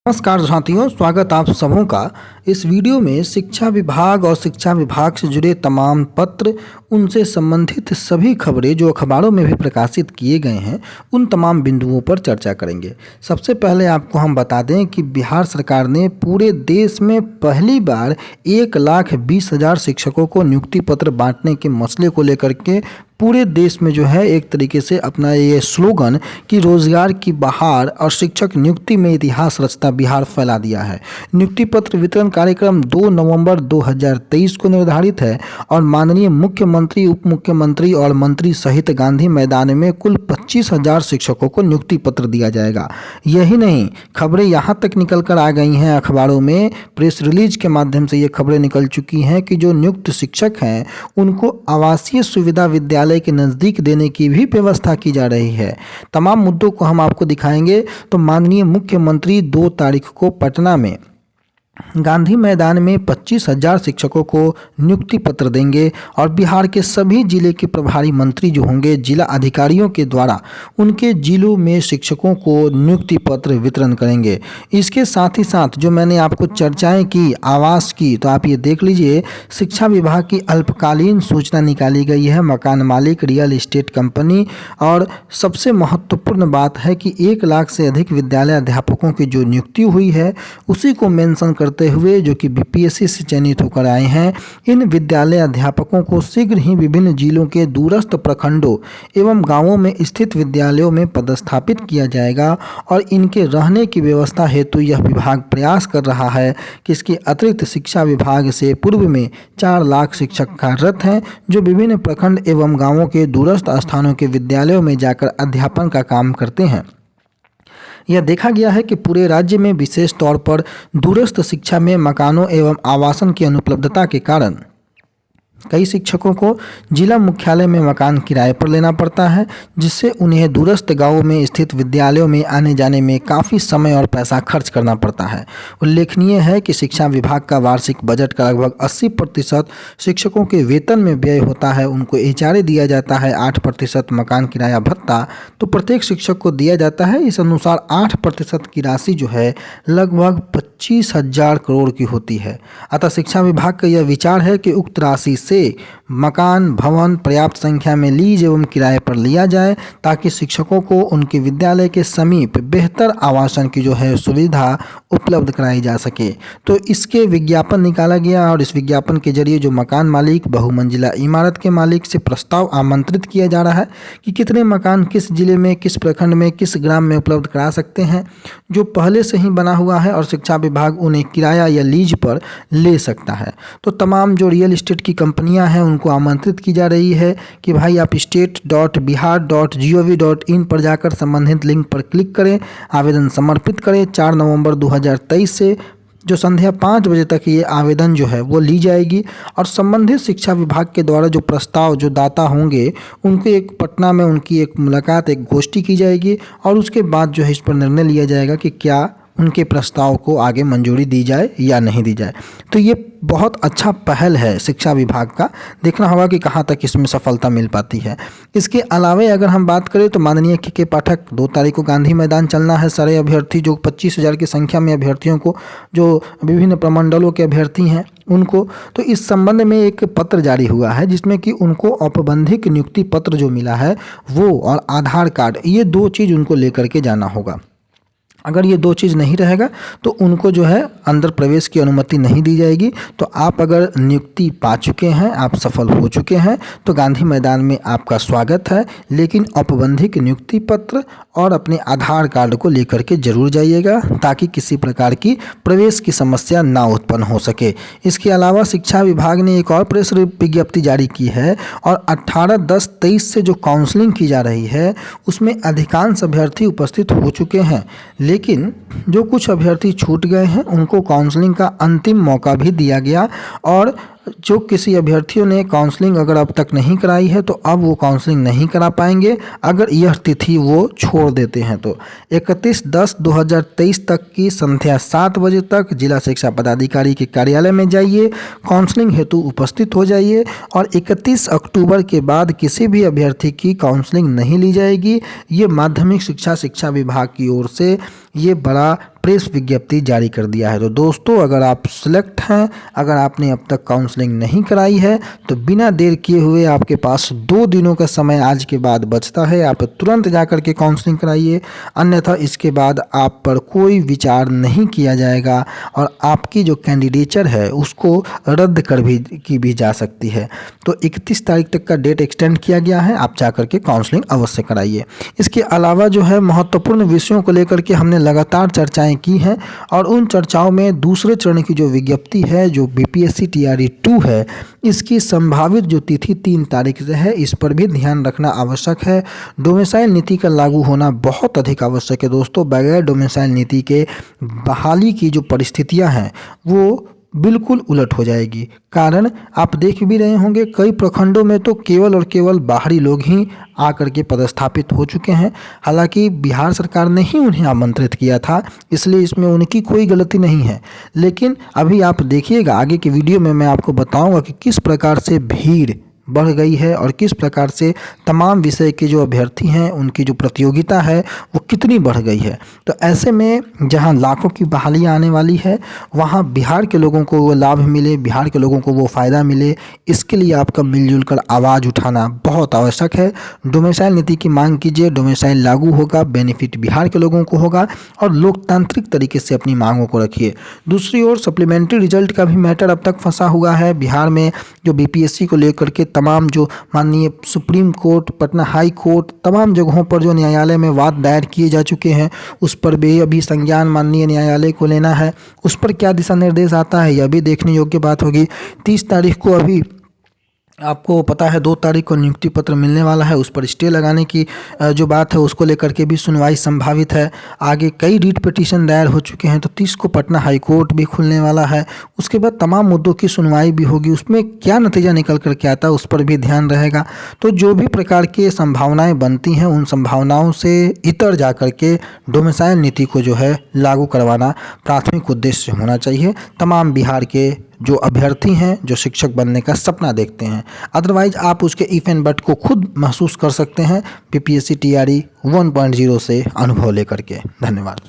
नमस्कार साथियों, स्वागत आप सबों का। इस वीडियो में शिक्षा विभाग और शिक्षा विभाग से जुड़े तमाम पत्र, उनसे संबंधित सभी खबरें जो अखबारों में भी प्रकाशित किए गए हैं, उन तमाम बिंदुओं पर चर्चा करेंगे। सबसे पहले आपको हम बता दें कि बिहार सरकार ने पूरे देश में पहली बार 1,20,000 शिक्षकों को नियुक्ति पत्र बांटने के मसले को लेकर के पूरे देश में जो है एक तरीके से अपना ये स्लोगन कि रोजगार की बहार और शिक्षक नियुक्ति में इतिहास रचता बिहार फैला दिया है। नियुक्ति पत्र वितरण कार्यक्रम 2 नवंबर 2023 को निर्धारित है और माननीय मुख्यमंत्री, उप मुख्यमंत्री और मंत्री सहित गांधी मैदान में कुल 25,000 शिक्षकों को नियुक्ति पत्र दिया जाएगा। यही नहीं, खबरें यहाँ तक निकल कर आ गई हैं, अखबारों में प्रेस रिलीज के माध्यम से ये खबरें निकल चुकी हैं कि जो नियुक्त शिक्षक हैं उनको आवासीय सुविधा विद्यालय के नज़दीक देने की भी व्यवस्था की जा रही है। तमाम मुद्दों को हम आपको दिखाएंगे। तो माननीय मुख्यमंत्री 2 तारीख को पटना में गांधी मैदान में 25,000 शिक्षकों को नियुक्ति पत्र देंगे और बिहार के सभी जिले के प्रभारी मंत्री जो होंगे जिला अधिकारियों के द्वारा उनके जिलों में शिक्षकों को नियुक्ति पत्र वितरण करेंगे। इसके साथ ही साथ जो मैंने आपको चर्चाएं की आवास की, तो आप ये देख लीजिए, शिक्षा विभाग की अल्पकालीन सूचना निकाली गई है मकान मालिक, रियल एस्टेट कंपनी, और सबसे महत्वपूर्ण बात है कि 1 लाख से अधिक विद्यालय अध्यापकों की जो नियुक्ति हुई है उसी को मेंशन करते हुए, जो कि बीपीएससी से चयनित होकर आए हैं, इन विद्यालय अध्यापकों को शीघ्र ही विभिन्न जिलों के दूरस्थ प्रखंडों एवं गांवों में स्थित विद्यालयों में पदस्थापित किया जाएगा और इनके रहने की व्यवस्था हेतु यह विभाग प्रयास कर रहा है कि इसके अतिरिक्त शिक्षा विभाग से पूर्व में 4 लाख शिक्षक कार्यरत हैं जो विभिन्न प्रखंड एवं गांवों के दूरस्थ स्थानों के विद्यालयों में जाकर अध्यापन का काम करते हैं। यह देखा गया है कि पूरे राज्य में विशेष तौर पर दूरस्थ शिक्षा में मकानों एवं आवासन की अनुपलब्धता के कारण कई शिक्षकों को जिला मुख्यालय में मकान किराए पर लेना पड़ता है, जिससे उन्हें दूरस्थ गांवों में स्थित विद्यालयों में आने जाने में काफ़ी समय और पैसा खर्च करना पड़ता है। उल्लेखनीय है कि शिक्षा विभाग का वार्षिक बजट का लगभग 80% शिक्षकों के वेतन में व्यय होता है। उनको एचआरए दिया जाता है, 8% मकान किराया भत्ता तो प्रत्येक शिक्षक को दिया जाता है। इस अनुसार 8% की राशि जो है लगभग 25,000 करोड़ की होती है। अतः शिक्षा विभाग का यह विचार है कि उक्त राशि से मकान भवन पर्याप्त संख्या में लीज एवं किराए पर लिया जाए ताकि शिक्षकों को उनके विद्यालय के समीप बेहतर आवासन की जो है सुविधा उपलब्ध कराई जा सके। तो इसके विज्ञापन निकाला गया और इस विज्ञापन के जरिए जो मकान मालिक, बहुमंजिला इमारत के मालिक से प्रस्ताव आमंत्रित किया जा रहा है कि कितने मकान किस जिले में, किस प्रखंड में, किस ग्राम में उपलब्ध करा सकते हैं जो पहले से ही बना हुआ है और शिक्षा विभाग उन्हें किराया या लीज पर ले सकता है। तो तमाम जो रियल एस्टेट की कंपनियां हैं उनको आमंत्रित की जा रही है कि भाई आप state.bihar.gov.in पर जाकर संबंधित लिंक पर क्लिक करें, आवेदन समर्पित करें। 4 नवंबर 2023 से जो संध्या 5 बजे तक ये आवेदन जो है वो ली जाएगी और संबंधित शिक्षा विभाग के द्वारा जो प्रस्ताव जो दाता होंगे उनको एक पटना में उनकी एक मुलाकात, एक गोष्ठी की जाएगी और उसके बाद जो है इस पर निर्णय लिया जाएगा कि क्या उनके प्रस्ताव को आगे मंजूरी दी जाए या नहीं दी जाए। तो ये बहुत अच्छा पहल है शिक्षा विभाग का, देखना होगा कि कहाँ तक इसमें सफलता मिल पाती है। इसके अलावा अगर हम बात करें तो माननीय के पाठक 2 तारीख को गांधी मैदान चलना है। सारे अभ्यर्थी जो 25,000 की संख्या में अभ्यर्थियों को, जो विभिन्न प्रमंडलों के अभ्यर्थी हैं उनको, तो इस संबंध में एक पत्र जारी हुआ है जिसमें कि उनको औपबंधिक नियुक्ति पत्र जो मिला है वो और आधार कार्ड, ये 2 चीज़ उनको लेकर के जाना होगा। अगर ये 2 चीज़ नहीं रहेगा तो उनको जो है अंदर प्रवेश की अनुमति नहीं दी जाएगी। तो आप अगर नियुक्ति पा चुके हैं, आप सफल हो चुके हैं, तो गांधी मैदान में आपका स्वागत है, लेकिन औपबंधिक नियुक्ति पत्र और अपने आधार कार्ड को लेकर के जरूर जाइएगा ताकि किसी प्रकार की प्रवेश की समस्या ना उत्पन्न हो सके। इसके अलावा शिक्षा विभाग ने एक और प्रेस विज्ञप्ति जारी की है और 18/10/23 से जो काउंसलिंग की जा रही है उसमें अधिकांश अभ्यर्थी उपस्थित हो चुके हैं, लेकिन जो कुछ अभ्यर्थी छूट गए हैं उनको काउंसलिंग का अंतिम मौका भी दिया गया और जो किसी अभ्यर्थियों ने काउंसलिंग अगर अब तक नहीं कराई है तो अब वो काउंसलिंग नहीं करा पाएंगे अगर यह तिथि वो छोड़ देते हैं। तो 31/10/2023 तक की संध्या 7 बजे तक जिला शिक्षा पदाधिकारी के कार्यालय में जाइए, काउंसलिंग हेतु उपस्थित हो जाइए और 31 अक्टूबर के बाद किसी भी अभ्यर्थी की काउंसलिंग नहीं ली जाएगी। ये माध्यमिक शिक्षा विभाग की ओर से ये बड़ा प्रेस विज्ञप्ति जारी कर दिया है। तो दोस्तों, अगर आप सिलेक्ट हैं, अगर आपने अब तक काउंसलिंग नहीं कराई है, तो बिना देर किए हुए आपके पास 2 दिनों का समय आज के बाद बचता है। आप तुरंत जाकर के काउंसलिंग कराइए, अन्यथा इसके बाद आप पर कोई विचार नहीं किया जाएगा और आपकी जो कैंडिडेचर है उसको रद्द की भी जा सकती है। तो 31 तारीख तक का डेट एक्सटेंड किया गया है, आप जाकर के काउंसलिंग अवश्य कराइए। इसके अलावा जो है महत्वपूर्ण विषयों को लेकर के हमने लगातार चर्चाएं की हैं और उन चर्चाओं में दूसरे चरण की जो विज्ञप्ति है, जो बीपीएससी टीआरई 2 है, इसकी संभावित जो तिथि 3 तारीख से है, इस पर भी ध्यान रखना आवश्यक है। डोमिसाइल नीति का लागू होना बहुत अधिक आवश्यक है दोस्तों। बगैर डोमिसाइल नीति के बहाली की जो परिस्थितियां हैं वो बिल्कुल उलट हो जाएगी। कारण आप देख भी रहे होंगे, कई प्रखंडों में तो केवल और केवल बाहरी लोग ही आकर के पदस्थापित हो चुके हैं। हालांकि बिहार सरकार ने ही उन्हें आमंत्रित किया था, इसलिए इसमें उनकी कोई गलती नहीं है। लेकिन अभी आप देखिएगा, आगे की वीडियो में मैं आपको बताऊंगा कि किस प्रकार से भीड़ बढ़ गई है और किस प्रकार से तमाम विषय के जो अभ्यर्थी हैं उनकी जो प्रतियोगिता है वो कितनी बढ़ गई है। तो ऐसे में जहां लाखों की बहालियां आने वाली है, वहां बिहार के लोगों को वो लाभ मिले, बिहार के लोगों को वो फ़ायदा मिले, इसके लिए आपका मिलजुल कर आवाज़ उठाना बहुत आवश्यक है। डोमिसाइल नीति की मांग कीजिए, डोमिसाइल लागू होगा, बेनिफिट बिहार के लोगों को होगा और लोकतांत्रिक तरीके से अपनी मांगों को रखिए। दूसरी ओर सप्लीमेंट्री रिजल्ट का भी मैटर अब तक फंसा हुआ है। बिहार में जो बीपीएससी को लेकर के तमाम जो माननीय supreme court, Patna high court, तमाम जगहों पर जो न्यायालय में वाद दायर किए जा चुके हैं, उस पर भी अभी संज्ञान माननीय न्यायालय को लेना है। उस पर क्या दिशा निर्देश आता है, यह भी देखने योग्य बात होगी। 30 तारीख को अभी आपको पता है 2 तारीख को नियुक्ति पत्र मिलने वाला है, उस पर स्टे लगाने की जो बात है उसको लेकर के भी सुनवाई संभावित है। आगे कई रीट पिटीशन दायर हो चुके हैं, तो 30 को पटना हाई कोर्ट भी खुलने वाला है। उसके बाद तमाम मुद्दों की सुनवाई भी होगी, उसमें क्या नतीजा निकल कर के आता है उस पर भी ध्यान रहेगा। तो जो भी प्रकार की संभावनाएं बनती हैं, उन संभावनाओं से इतर जा कर के डोमिसाइल नीति को जो है लागू करवाना प्राथमिक उद्देश्य होना चाहिए तमाम बिहार के जो अभ्यर्थी हैं, जो शिक्षक बनने का सपना देखते हैं। अदरवाइज आप उसके इफ एंड बट को खुद महसूस कर सकते हैं बीपीएससी टीआरई 1.0 से अनुभव लेकर के। धन्यवाद।